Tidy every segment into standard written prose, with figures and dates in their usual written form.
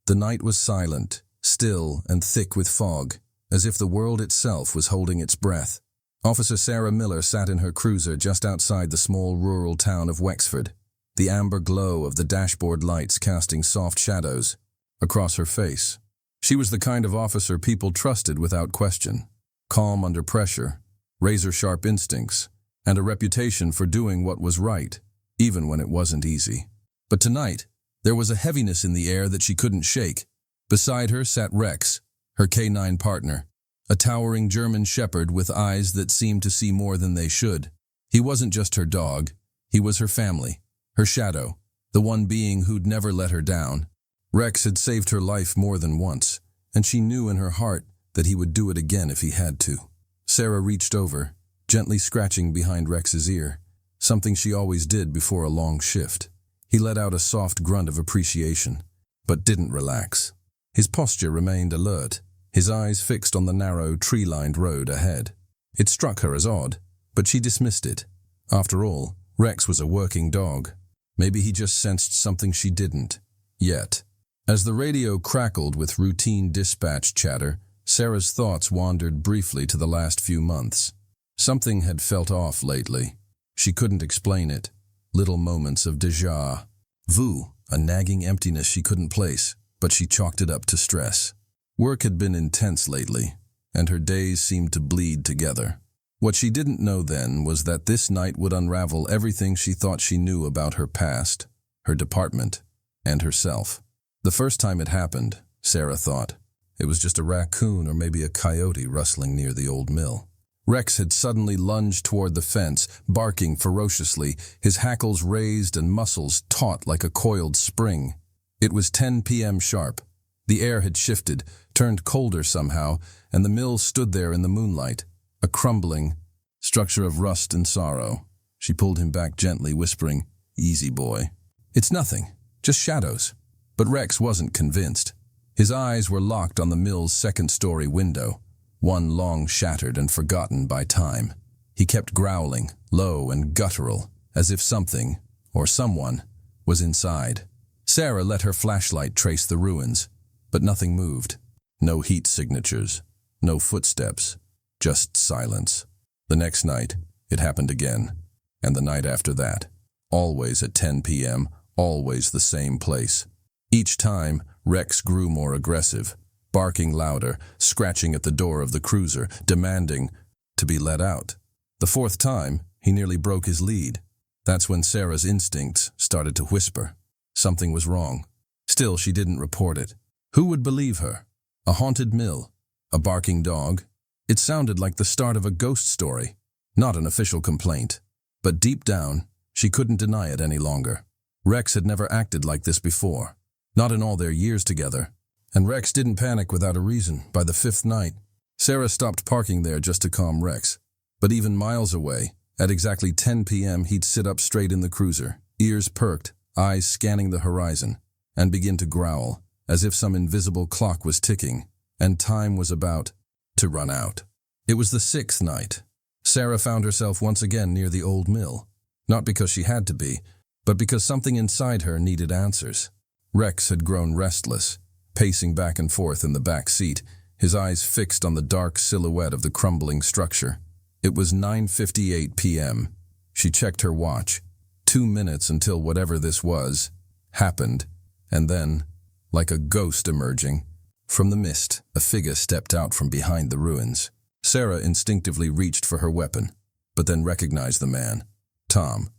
The night was silent, still and thick with fog, as if the world itself was holding its breath. Officer Sarah Miller sat in her cruiser just outside the small rural town of Wexford, the amber glow of the dashboard lights casting soft shadows across her face. She was the kind of officer people trusted without question, calm under pressure, razor-sharp instincts, and a reputation for doing what was right, even when it wasn't easy. But tonight, there was a heaviness in the air that she couldn't shake. Beside her sat Rex, her canine partner, a towering German shepherd with eyes that seemed to see more than they should. He wasn't just her dog, he was her family, her shadow, the one being who'd never let her down. Rex had saved her life more than once, and she knew in her heart that he would do it again if he had to. Sarah reached over, gently scratching behind Rex's ear, something she always did before a long shift. He let out a soft grunt of appreciation, but didn't relax. His posture remained alert, his eyes fixed on the narrow, tree-lined road ahead. It struck her as odd, but she dismissed it. After all, Rex was a working dog. Maybe he just sensed something she didn't, yet. As the radio crackled with routine dispatch chatter, Sarah's thoughts wandered briefly to the last few months. Something had felt off lately. She couldn't explain it. Little moments of déjà vu, a nagging emptiness she couldn't place, but she chalked it up to stress. Work had been intense lately, and her days seemed to bleed together. What she didn't know then was that this night would unravel everything she thought she knew about her past, her department, and herself. The first time it happened, Sarah thought, it was just a raccoon or maybe a coyote rustling near the old mill. Rex had suddenly lunged toward the fence, barking ferociously, his hackles raised and muscles taut like a coiled spring. It was 10 p.m. sharp. The air had shifted, turned colder somehow, and the mill stood there in the moonlight, a crumbling structure of rust and sorrow. She pulled him back gently, whispering, "Easy, boy. It's nothing, just shadows." But Rex wasn't convinced. His eyes were locked on the mill's second-story window, one long shattered and forgotten by time. He kept growling, low and guttural, as if something, or someone, was inside. Sarah let her flashlight trace the ruins, but nothing moved. No heat signatures, no footsteps, just silence. The next night, it happened again, and the night after that. Always at 10 p.m., always the same place. Each time, Rex grew more aggressive, barking louder, scratching at the door of the cruiser, demanding to be let out. The fourth time, he nearly broke his lead. That's when Sarah's instincts started to whisper. Something was wrong. Still, she didn't report it. Who would believe her? A haunted mill? A barking dog? It sounded like the start of a ghost story, not an official complaint. But deep down, she couldn't deny it any longer. Rex had never acted like this before. Not in all their years together. And Rex didn't panic without a reason. By the fifth night, Sarah stopped parking there just to calm Rex. But even miles away, at exactly 10 p.m., he'd sit up straight in the cruiser, ears perked, eyes scanning the horizon, and begin to growl, as if some invisible clock was ticking, and time was about to run out. It was the sixth night. Sarah found herself once again near the old mill, not because she had to be, but because something inside her needed answers. Rex had grown restless, pacing back and forth in the back seat, his eyes fixed on the dark silhouette of the crumbling structure. It was 9:58 p.m. She checked her watch. 2 minutes until whatever this was happened, and then, like a ghost emerging from the mist, a figure stepped out from behind the ruins. Sarah instinctively reached for her weapon, but then recognized the man. Tom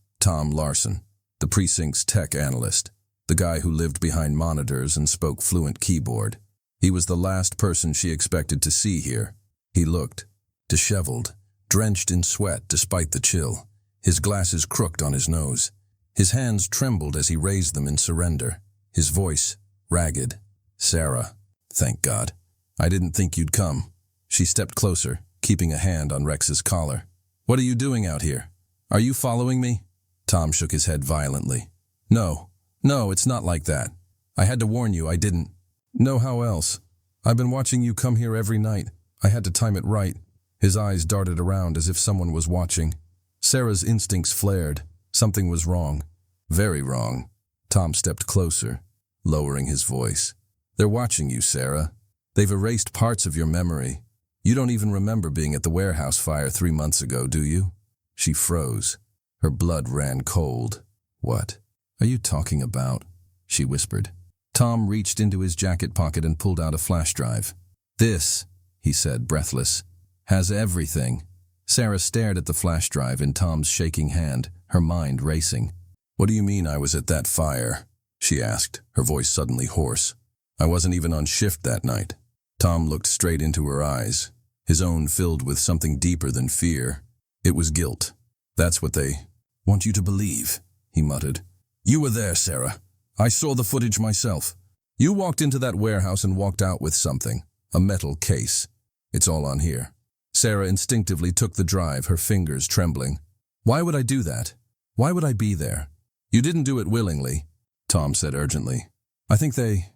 Larson, the precinct's tech analyst, the guy who lived behind monitors and spoke fluent keyboard. He was the last person she expected to see here. He looked disheveled, drenched in sweat despite the chill, his glasses crooked on his nose. His hands trembled as he raised them in surrender, his voice ragged. "Sarah, thank God. I didn't think you'd come." She stepped closer, keeping a hand on Rex's collar. "What are you doing out here? Are you following me?" Tom shook his head violently. No, it's not like that. I had to warn you, I didn't know how else. I've been watching you come here every night. I had to time it right." His eyes darted around as if someone was watching. Sarah's instincts flared. Something was wrong. Very wrong. Tom stepped closer, lowering his voice. They're watching you, Sarah. They've erased parts of your memory. You don't even remember being at the warehouse fire 3 months ago, do you? She froze. Her blood ran cold. What are you talking about? She whispered. Tom reached into his jacket pocket and pulled out a flash drive. This, he said, breathless, has everything. Sarah stared at the flash drive in Tom's shaking hand, her mind racing. What do you mean I was at that fire? She asked, her voice suddenly hoarse. I wasn't even on shift that night. Tom looked straight into her eyes, his own filled with something deeper than fear. It was guilt. That's what they want you to believe, he muttered. You were there, Sarah. I saw the footage myself. You walked into that warehouse and walked out with something, a metal case. It's all on here. Sarah instinctively took the drive, her fingers trembling. Why would I do that? Why would I be there? You didn't do it willingly, Tom said urgently. I think they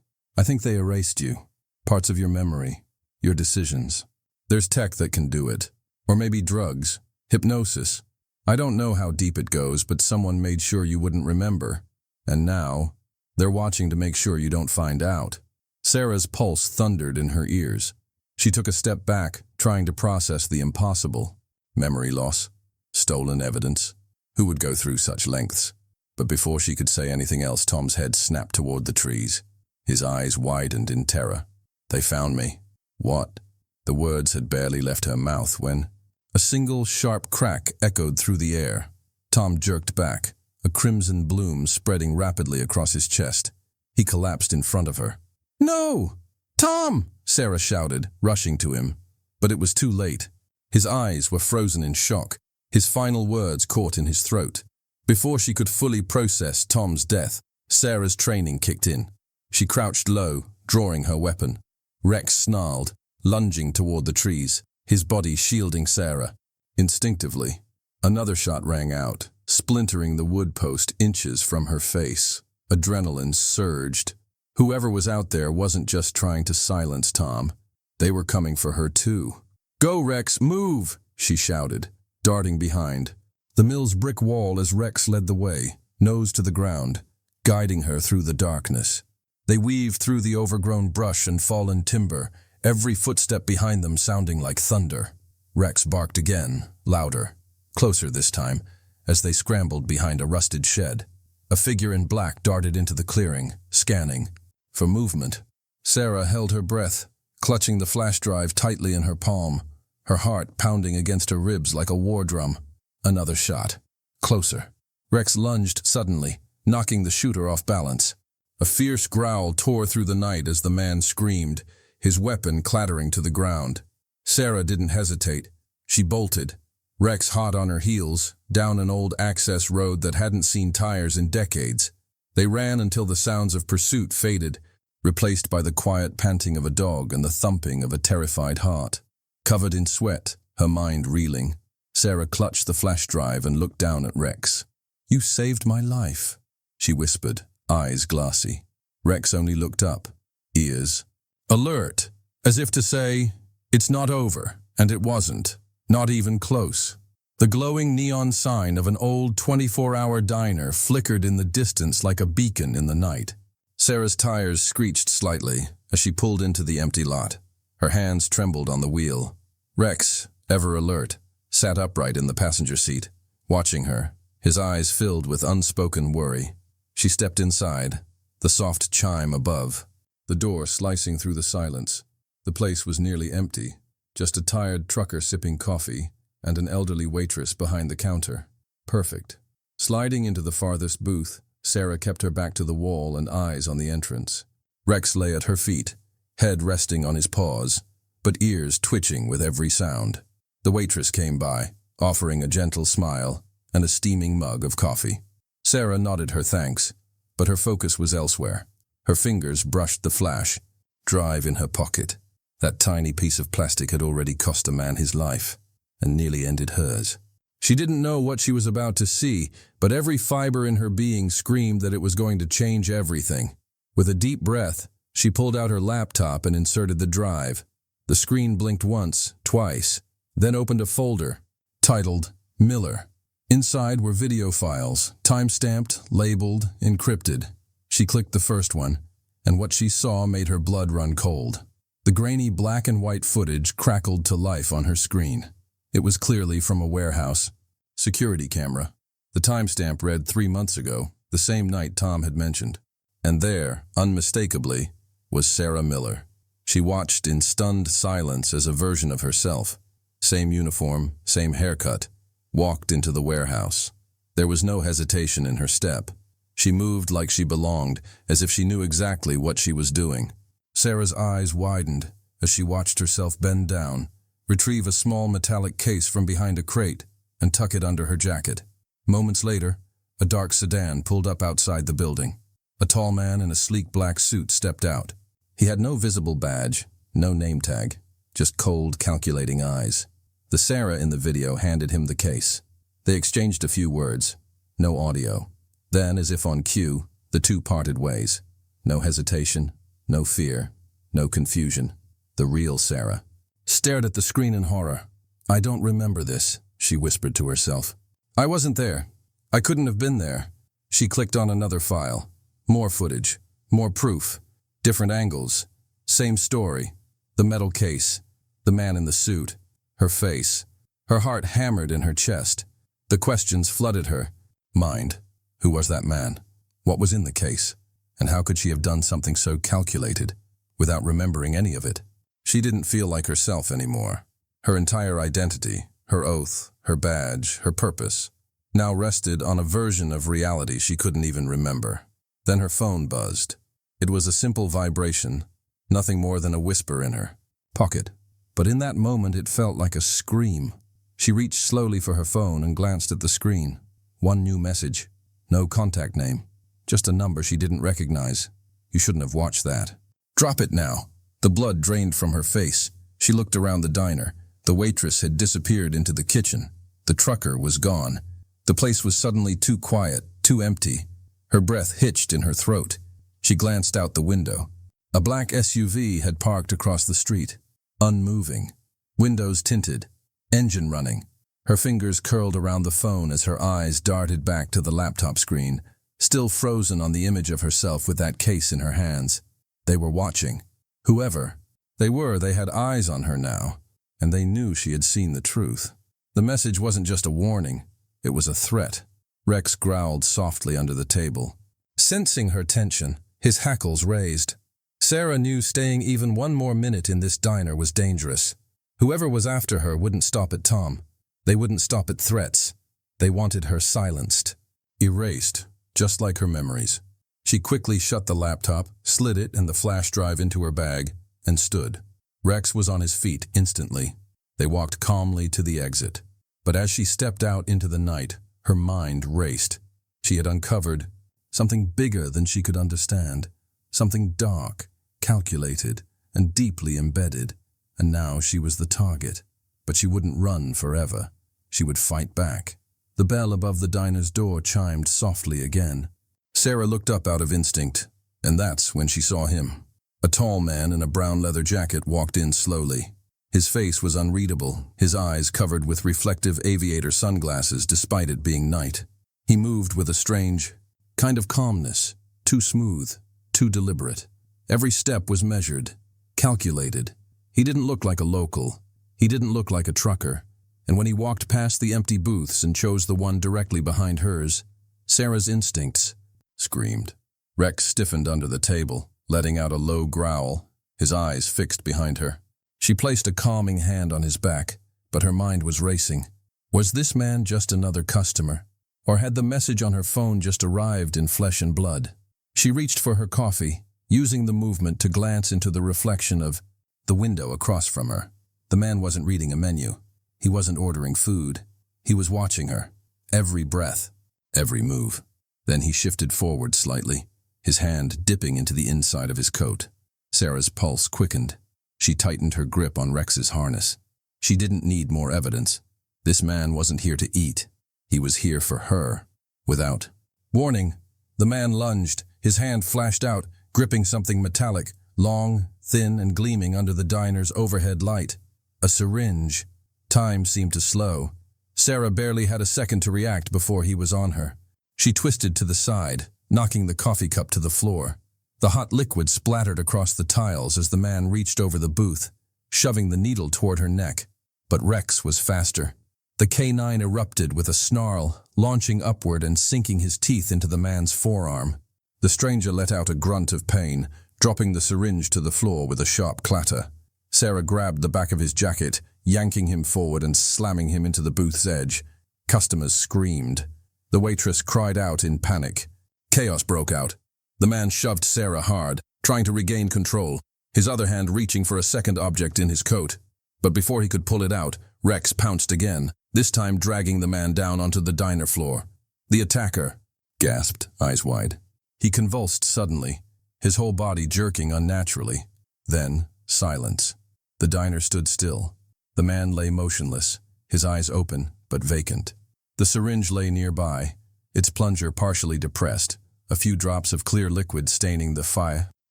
erased you. Parts of your memory, your decisions. There's tech that can do it. Or maybe drugs, hypnosis. I don't know how deep it goes, but someone made sure you wouldn't remember. And now, they're watching to make sure you don't find out. Sarah's pulse thundered in her ears. She took a step back, trying to process the impossible. Memory loss, stolen evidence. Who would go through such lengths? But before she could say anything else, Tom's head snapped toward the trees. His eyes widened in terror. They found me. What? The words had barely left her mouth when a single sharp crack echoed through the air. Tom jerked back, a crimson bloom spreading rapidly across his chest. He collapsed in front of her. No! Tom! Sarah shouted, rushing to him. But it was too late. His eyes were frozen in shock, his final words caught in his throat. Before she could fully process Tom's death, Sarah's training kicked in. She crouched low, drawing her weapon. Rex snarled, lunging toward the trees, his body shielding Sarah. Instinctively, another shot rang out, splintering the wood post inches from her face. Adrenaline surged. Whoever was out there wasn't just trying to silence Tom. They were coming for her too. Go, Rex, move! She shouted, darting behind the mill's brick wall as Rex led the way, nose to the ground, guiding her through the darkness. They weaved through the overgrown brush and fallen timber, every footstep behind them sounding like thunder. Rex barked again, louder, closer this time, as they scrambled behind a rusted shed. A figure in black darted into the clearing, scanning for movement. Sarah held her breath, clutching the flash drive tightly in her palm, her heart pounding against her ribs like a war drum. Another shot. Closer. Rex lunged suddenly, knocking the shooter off balance. A fierce growl tore through the night as the man screamed, his weapon clattering to the ground. Sarah didn't hesitate. She bolted, Rex hot on her heels, down an old access road that hadn't seen tires in decades. They ran until the sounds of pursuit faded, replaced by the quiet panting of a dog and the thumping of a terrified heart. Covered in sweat, her mind reeling, Sarah clutched the flash drive and looked down at Rex. You saved my life, she whispered, eyes glassy. Rex only looked up, ears alert, as if to say, it's not over, and it wasn't, not even close. The glowing neon sign of an old 24-hour diner flickered in the distance like a beacon in the night. Sarah's tires screeched slightly as she pulled into the empty lot. Her hands trembled on the wheel. Rex, ever alert, sat upright in the passenger seat, watching her, his eyes filled with unspoken worry. She stepped inside, the soft chime above, the door slicing through the silence. The place was nearly empty, just a tired trucker sipping coffee and an elderly waitress behind the counter. Perfect. Sliding into the farthest booth, Sarah kept her back to the wall and eyes on the entrance. Rex lay at her feet, head resting on his paws, but ears twitching with every sound. The waitress came by, offering a gentle smile and a steaming mug of coffee. Sarah nodded her thanks, but her focus was elsewhere. Her fingers brushed the flash, drive in her pocket. That tiny piece of plastic had already cost a man his life, and nearly ended hers. She didn't know what she was about to see, but every fiber in her being screamed that it was going to change everything. With a deep breath, she pulled out her laptop and inserted the drive. The screen blinked once, twice, then opened a folder, titled Miller. Inside were video files, time-stamped, labeled, encrypted. She clicked the first one, and what she saw made her blood run cold. The grainy black and white footage crackled to life on her screen. It was clearly from a warehouse security camera. The timestamp read 3 months ago, the same night Tom had mentioned. And there, unmistakably, was Sarah Miller. She watched in stunned silence as a version of herself, same uniform, same haircut, walked into the warehouse. There was no hesitation in her step. She moved like she belonged, as if she knew exactly what she was doing. Sarah's eyes widened as she watched herself bend down, retrieve a small metallic case from behind a crate, and tuck it under her jacket. Moments later, a dark sedan pulled up outside the building. A tall man in a sleek black suit stepped out. He had no visible badge, no name tag, just cold, calculating eyes. The Sarah in the video handed him the case. They exchanged a few words. No audio. Then, as if on cue, the two parted ways. No hesitation, no fear, no confusion. The real Sarah stared at the screen in horror. "I don't remember this," she whispered to herself. "I wasn't there. I couldn't have been there." She clicked on another file. More footage, more proof, different angles, same story. The metal case, the man in the suit, her face. Her heart hammered in her chest. The questions flooded her mind. Who was that man? What was in the case? And how could she have done something so calculated without remembering any of it? She didn't feel like herself anymore. Her entire identity, her oath, her badge, her purpose, now rested on a version of reality she couldn't even remember. Then her phone buzzed. It was a simple vibration, nothing more than a whisper in her pocket. But in that moment it felt like a scream. She reached slowly for her phone and glanced at the screen. One new message. No contact name. Just a number she didn't recognize. You shouldn't have watched that. "Drop it now." The blood drained from her face. She looked around the diner. The waitress had disappeared into the kitchen. The trucker was gone. The place was suddenly too quiet, too empty. Her breath hitched in her throat. She glanced out the window. A black SUV had parked across the street, unmoving. Windows tinted, engine running. Her fingers curled around the phone as her eyes darted back to the laptop screen, still frozen on the image of herself with that case in her hands. They were watching. Whoever they were, they had eyes on her now, and they knew she had seen the truth. The message wasn't just a warning, it was a threat. Rex growled softly under the table. Sensing her tension, his hackles raised. Sarah knew staying even one more minute in this diner was dangerous. Whoever was after her wouldn't stop at Tom. They wouldn't stop at threats. They wanted her silenced, erased, just like her memories. She quickly shut the laptop, slid it and the flash drive into her bag, and stood. Rex was on his feet instantly. They walked calmly to the exit. But as she stepped out into the night, her mind raced. She had uncovered something bigger than she could understand, something dark, calculated, and deeply embedded. And now she was the target. But she wouldn't run forever. She would fight back. The bell above the diner's door chimed softly again. Sarah looked up out of instinct, and that's when she saw him. A tall man in a brown leather jacket walked in slowly. His face was unreadable, his eyes covered with reflective aviator sunglasses despite it being night. He moved with a strange kind of calmness, too smooth, too deliberate. Every step was measured, calculated. He didn't look like a local. He didn't look like a trucker. And when he walked past the empty booths and chose the one directly behind hers, Sarah's instincts screamed. Rex stiffened under the table, letting out a low growl, his eyes fixed behind her. She placed a calming hand on his back, but her mind was racing. Was this man just another customer? Or had the message on her phone just arrived in flesh and blood? She reached for her coffee, using the movement to glance into the reflection of the window across from her. The man wasn't reading a menu. He wasn't ordering food. He was watching her. Every breath, every move. Then he shifted forward slightly, his hand dipping into the inside of his coat. Sarah's pulse quickened. She tightened her grip on Rex's harness. She didn't need more evidence. This man wasn't here to eat. He was here for her. Without warning, the man lunged. His hand flashed out, gripping something metallic, long, thin, and gleaming under the diner's overhead light. A syringe. Time seemed to slow. Sarah barely had a second to react before he was on her. She twisted to the side, knocking the coffee cup to the floor. The hot liquid splattered across the tiles as the man reached over the booth, shoving the needle toward her neck. But Rex was faster. The K9 erupted with a snarl, launching upward and sinking his teeth into the man's forearm. The stranger let out a grunt of pain, dropping the syringe to the floor with a sharp clatter. Sarah grabbed the back of his jacket, yanking him forward and slamming him into the booth's edge. Customers screamed. The waitress cried out in panic. Chaos broke out. The man shoved Sarah hard, trying to regain control, his other hand reaching for a second object in his coat. But before he could pull it out, Rex pounced again, this time dragging the man down onto the diner floor. The attacker gasped, eyes wide. He convulsed suddenly, his whole body jerking unnaturally. Then, silence. The diner stood still. The man lay motionless, his eyes open but vacant. The syringe lay nearby, its plunger partially depressed, a few drops of clear liquid staining the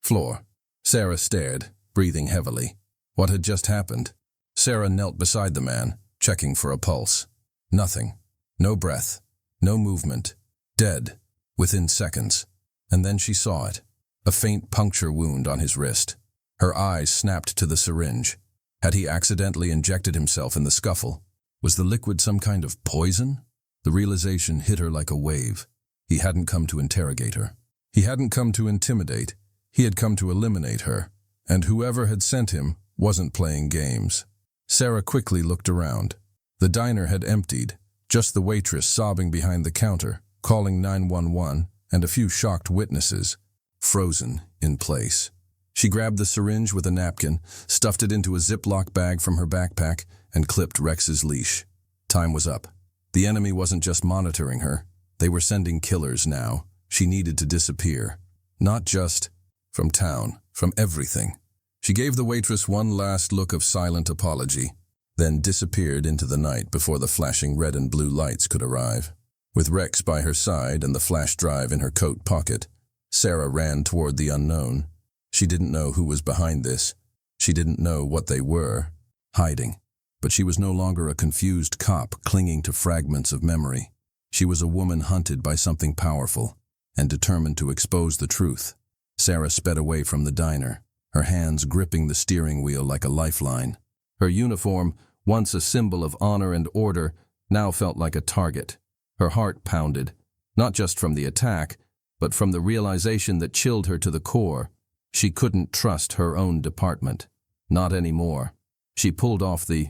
floor. Sarah stared, breathing heavily. What had just happened? Sarah knelt beside the man, checking for a pulse. Nothing. No breath. No movement. Dead. Within seconds. And then she saw it. A faint puncture wound on his wrist. Her eyes snapped to the syringe. Had he accidentally injected himself in the scuffle? Was the liquid some kind of poison? The realization hit her like a wave. He hadn't come to interrogate her. He hadn't come to intimidate. He had come to eliminate her. And whoever had sent him wasn't playing games. Sarah quickly looked around. The diner had emptied, just the waitress sobbing behind the counter, calling 911, and a few shocked witnesses, frozen in place. She grabbed the syringe with a napkin, stuffed it into a Ziploc bag from her backpack, and clipped Rex's leash. Time was up. The enemy wasn't just monitoring her. They were sending killers now. She needed to disappear. Not just from town, from everything. She gave the waitress one last look of silent apology, then disappeared into the night before the flashing red and blue lights could arrive. With Rex by her side and the flash drive in her coat pocket, Sarah ran toward the unknown. She didn't know who was behind this. She didn't know what they were, hiding. But she was no longer a confused cop clinging to fragments of memory. She was a woman hunted by something powerful and determined to expose the truth. Sarah sped away from the diner, her hands gripping the steering wheel like a lifeline. Her uniform, once a symbol of honor and order, now felt like a target. Her heart pounded, not just from the attack, but from the realization that chilled her to the core. She couldn't trust her own department. Not anymore. She pulled off the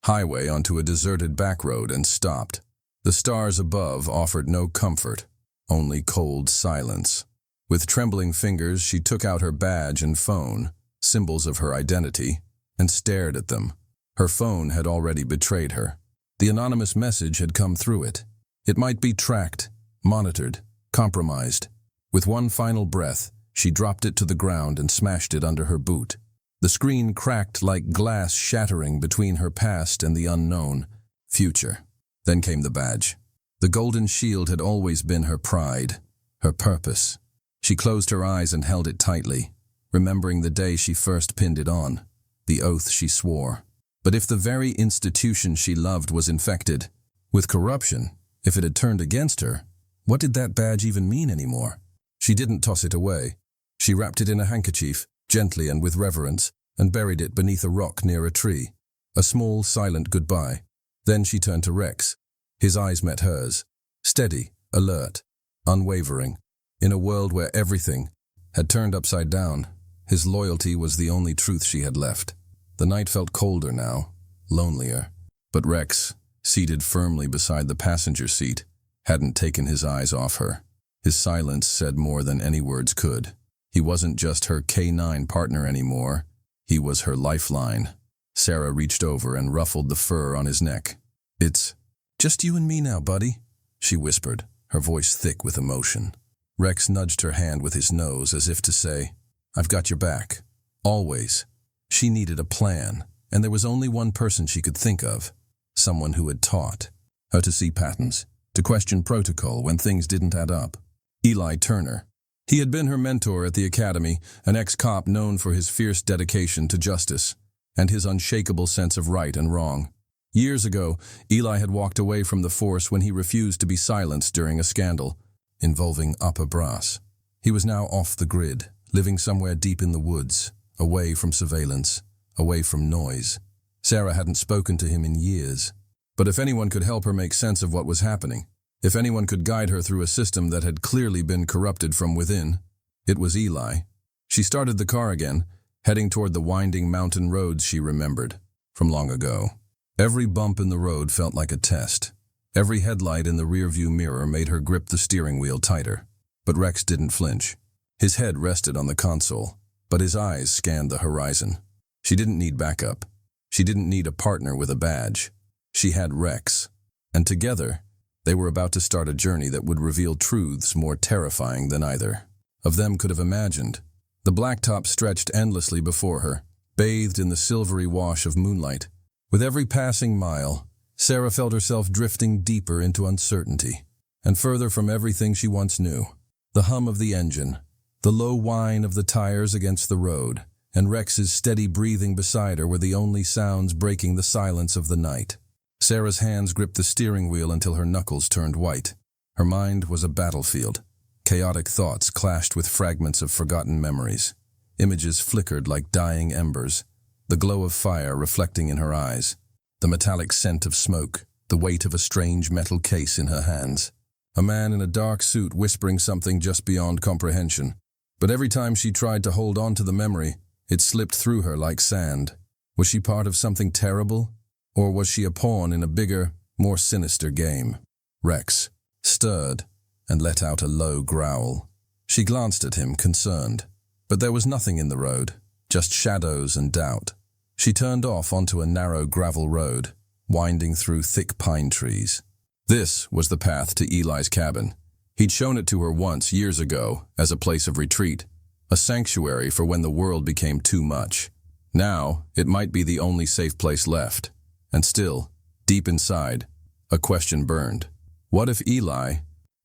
highway onto a deserted back road and stopped. The stars above offered no comfort, only cold silence. With trembling fingers, she took out her badge and phone, symbols of her identity, and stared at them. Her phone had already betrayed her. The anonymous message had come through it. It might be tracked, monitored, compromised. With one final breath, she dropped it to the ground and smashed it under her boot. The screen cracked like glass shattering between her past and the unknown future. Then came the badge. The golden shield had always been her pride, her purpose. She closed her eyes and held it tightly, remembering the day she first pinned it on, the oath she swore. But if the very institution she loved was infected with corruption, if it had turned against her, what did that badge even mean anymore? She didn't toss it away. She wrapped it in a handkerchief, gently and with reverence, and buried it beneath a rock near a tree. A small, silent goodbye. Then she turned to Rex. His eyes met hers, steady, alert, unwavering. In a world where everything had turned upside down, his loyalty was the only truth she had left. The night felt colder now, lonelier. But Rex, seated firmly beside the passenger seat, hadn't taken his eyes off her. His silence said more than any words could. He wasn't just her K9 partner anymore. He was her lifeline. Sarah reached over and ruffled the fur on his neck. "It's just you and me now, buddy," she whispered, her voice thick with emotion. Rex nudged her hand with his nose as if to say, "I've got your back. Always." She needed a plan, and there was only one person she could think of, someone who had taught her to see patterns, to question protocol when things didn't add up. Eli Turner. He had been her mentor at the academy, an ex-cop known for his fierce dedication to justice and his unshakable sense of right and wrong. Years ago, Eli had walked away from the force when he refused to be silenced during a scandal involving upper brass. He was now off the grid, living somewhere deep in the woods, away from surveillance, away from noise. Sarah hadn't spoken to him in years. But if anyone could help her make sense of what was happening, if anyone could guide her through a system that had clearly been corrupted from within, it was Eli. She started the car again, heading toward the winding mountain roads she remembered from long ago. Every bump in the road felt like a test. Every headlight in the rearview mirror made her grip the steering wheel tighter. But Rex didn't flinch. His head rested on the console, but his eyes scanned the horizon. She didn't need backup. She didn't need a partner with a badge. She had Rex. And together, they were about to start a journey that would reveal truths more terrifying than either of them could have imagined. The blacktop stretched endlessly before her, bathed in the silvery wash of moonlight. With every passing mile, Sarah felt herself drifting deeper into uncertainty, and further from everything she once knew. The hum of the engine, the low whine of the tires against the road, and Rex's steady breathing beside her were the only sounds breaking the silence of the night. Sarah's hands gripped the steering wheel until her knuckles turned white. Her mind was a battlefield. Chaotic thoughts clashed with fragments of forgotten memories. Images flickered like dying embers, the glow of fire reflecting in her eyes, the metallic scent of smoke, the weight of a strange metal case in her hands. A man in a dark suit whispering something just beyond comprehension. But every time she tried to hold on to the memory, it slipped through her like sand. Was she part of something terrible? Or was she a pawn in a bigger, more sinister game? Rex stirred and let out a low growl. She glanced at him, concerned. But there was nothing in the road, just shadows and doubt. She turned off onto a narrow gravel road, winding through thick pine trees. This was the path to Eli's cabin. He'd shown it to her once, years ago, as a place of retreat, a sanctuary for when the world became too much. Now, it might be the only safe place left. And still, deep inside, a question burned. What if Eli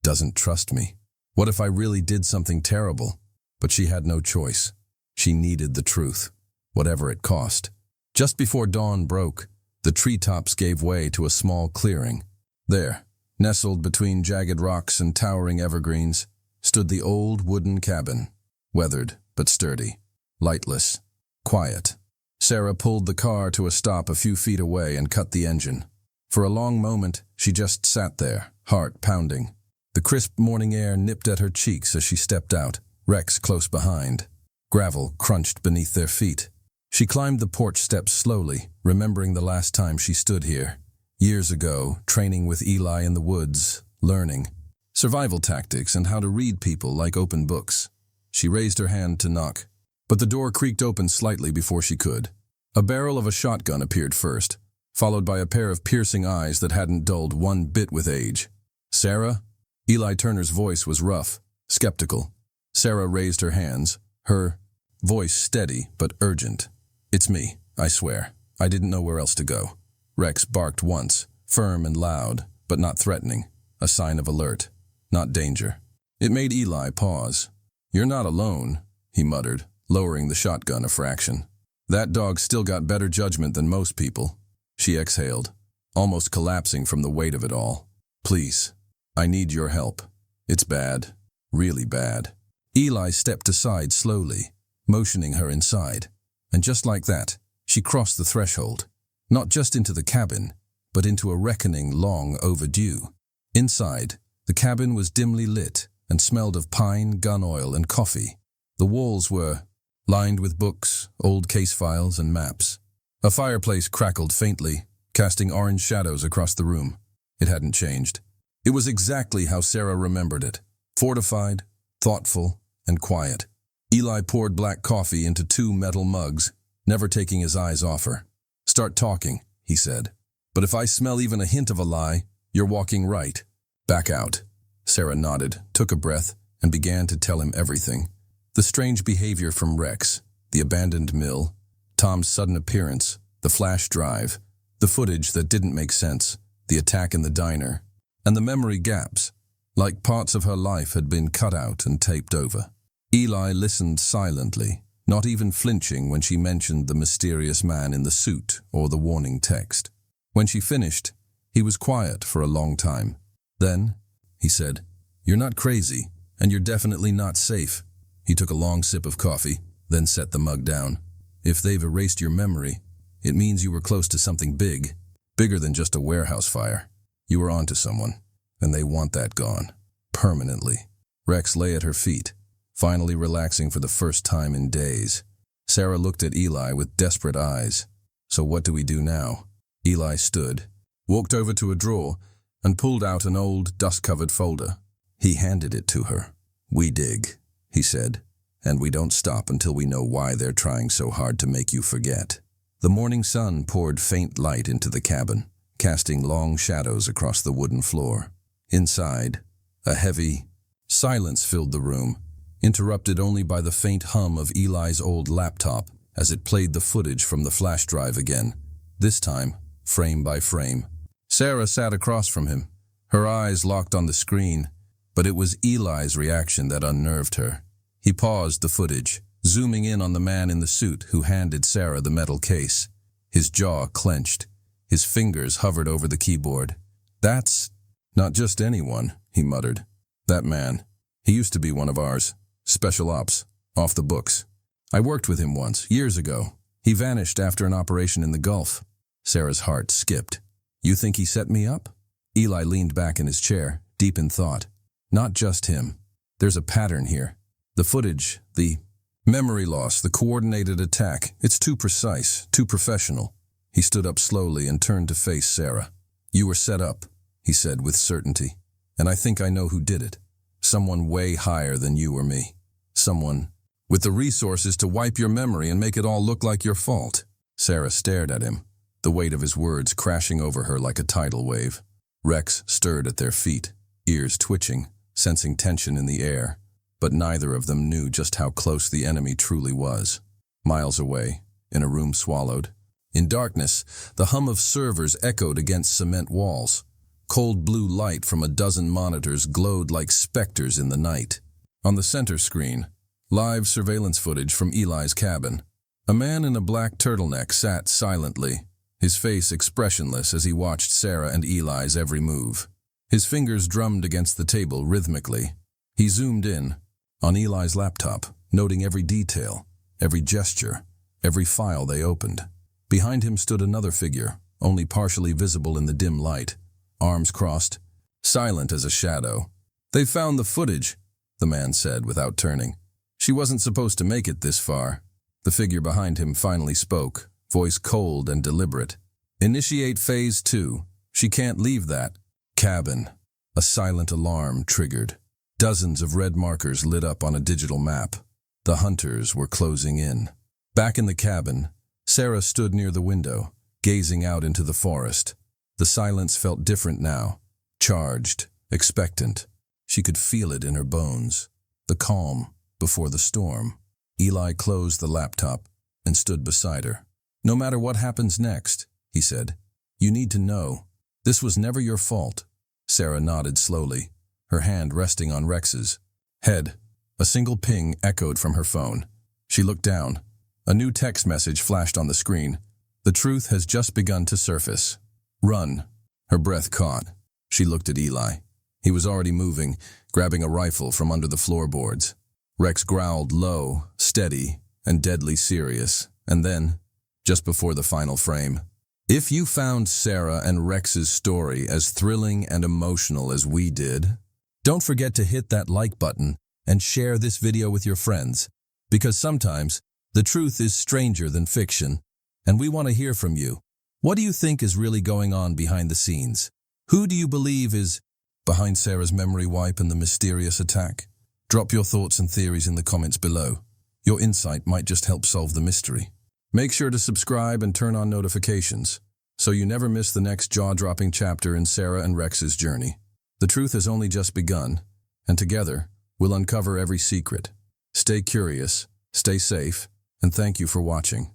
doesn't trust me? What if I really did something terrible? But she had no choice. She needed the truth, whatever it cost. Just before dawn broke, the treetops gave way to a small clearing. There, nestled between jagged rocks and towering evergreens, stood the old wooden cabin, weathered but sturdy, lightless, quiet. Sarah pulled the car to a stop a few feet away and cut the engine. For a long moment, she just sat there, heart pounding. The crisp morning air nipped at her cheeks as she stepped out, Rex close behind. Gravel crunched beneath their feet. She climbed the porch steps slowly, remembering the last time she stood here. Years ago, training with Eli in the woods, learning survival tactics and how to read people like open books. She raised her hand to knock, but the door creaked open slightly before she could. A barrel of a shotgun appeared first, followed by a pair of piercing eyes that hadn't dulled one bit with age. "Sarah?" Eli Turner's voice was rough, skeptical. Sarah raised her hands, her voice steady but urgent. "It's me, I swear. I didn't know where else to go." Rex barked once, firm and loud, but not threatening, a sign of alert, not danger. It made Eli pause. "You're not alone," he muttered, lowering the shotgun a fraction. "That dog still got better judgment than most people." She exhaled, almost collapsing from the weight of it all. "Please, I need your help. It's bad, really bad." Eli stepped aside slowly, motioning her inside. And just like that, she crossed the threshold, not just into the cabin, but into a reckoning long overdue. Inside, the cabin was dimly lit and smelled of pine, gun oil, and coffee. The walls were lined with books, old case files, and maps. A fireplace crackled faintly, casting orange shadows across the room. It hadn't changed. It was exactly how Sarah remembered it, fortified, thoughtful, and quiet. Eli poured black coffee into 2 metal mugs, never taking his eyes off her. "Start talking," he said. "But if I smell even a hint of a lie, you're walking right. Back out." Sarah nodded, took a breath, and began to tell him everything. The strange behavior from Rex, the abandoned mill, Tom's sudden appearance, the flash drive, the footage that didn't make sense, the attack in the diner, and the memory gaps, like parts of her life had been cut out and taped over. Eli listened silently, not even flinching when she mentioned the mysterious man in the suit or the warning text. When she finished, he was quiet for a long time. Then, he said, "You're not crazy, and you're definitely not safe. He took a long sip of coffee, then set the mug down. If they've erased your memory, it means you were close to something big, bigger than just a warehouse fire. You were onto someone, and they want that gone. Permanently. Rex lay at her feet, finally relaxing for the first time in days. Sarah looked at Eli with desperate eyes. So what do we do now? Eli stood, walked over to a drawer, and pulled out an old, dust-covered folder. He handed it to her. We dig, he said, and we don't stop until we know why they're trying so hard to make you forget. The morning sun poured faint light into the cabin, casting long shadows across the wooden floor. Inside, a heavy silence filled the room, interrupted only by the faint hum of Eli's old laptop as it played the footage from the flash drive again, this time frame by frame. Sarah sat across from him, her eyes locked on the screen, but it was Eli's reaction that unnerved her. He paused the footage, zooming in on the man in the suit who handed Sarah the metal case. His jaw clenched. His fingers hovered over the keyboard. That's not just anyone, he muttered. That man. He used to be one of ours. Special ops. Off the books. I worked with him once, years ago. He vanished after an operation in the Gulf. Sarah's heart skipped. You think he set me up? Eli leaned back in his chair, deep in thought. Not just him. There's a pattern here. The footage, the memory loss, the coordinated attack. It's too precise, too professional. He stood up slowly and turned to face Sarah. You were set up, he said with certainty. And I think I know who did it. Someone way higher than you or me. Someone with the resources to wipe your memory and make it all look like your fault. Sarah stared at him, the weight of his words crashing over her like a tidal wave. Rex stirred at their feet, ears twitching, sensing tension in the air. But neither of them knew just how close the enemy truly was. Miles away, in a room swallowed. In darkness, the hum of servers echoed against cement walls. Cold blue light from a dozen monitors glowed like specters in the night. On the center screen, live surveillance footage from Eli's cabin. A man in a black turtleneck sat silently, his face expressionless as he watched Sarah and Eli's every move. His fingers drummed against the table rhythmically. He zoomed in on Eli's laptop, noting every detail, every gesture, every file they opened. Behind him stood another figure, only partially visible in the dim light, arms crossed, silent as a shadow. They found the footage, the man said without turning. She wasn't supposed to make it this far. The figure behind him finally spoke, voice cold and deliberate. Initiate phase 2. She can't leave that. Cabin. A silent alarm triggered. Dozens of red markers lit up on a digital map. The hunters were closing in. Back in the cabin, Sarah stood near the window, gazing out into the forest. The silence felt different now, charged, expectant. She could feel it in her bones. The calm before the storm. Eli closed the laptop and stood beside her. No matter what happens next, he said, you need to know. This was never your fault. Sarah nodded slowly, her hand resting on Rex's head. A single ping echoed from her phone. She looked down. A new text message flashed on the screen. The truth has just begun to surface. Run. Her breath caught. She looked at Eli. He was already moving, grabbing a rifle from under the floorboards. Rex growled low, steady, and deadly serious. And then, just before the final frame, if you found Sarah and Rex's story as thrilling and emotional as we did, don't forget to hit that like button and share this video with your friends, because sometimes the truth is stranger than fiction, and we want to hear from you. What do you think is really going on behind the scenes? Who do you believe is behind Sarah's memory wipe and the mysterious attack? Drop your thoughts and theories in the comments below. Your insight might just help solve the mystery. Make sure to subscribe and turn on notifications, so you never miss the next jaw-dropping chapter in Sarah and Rex's journey. The truth has only just begun, and together, we'll uncover every secret. Stay curious, stay safe, and thank you for watching.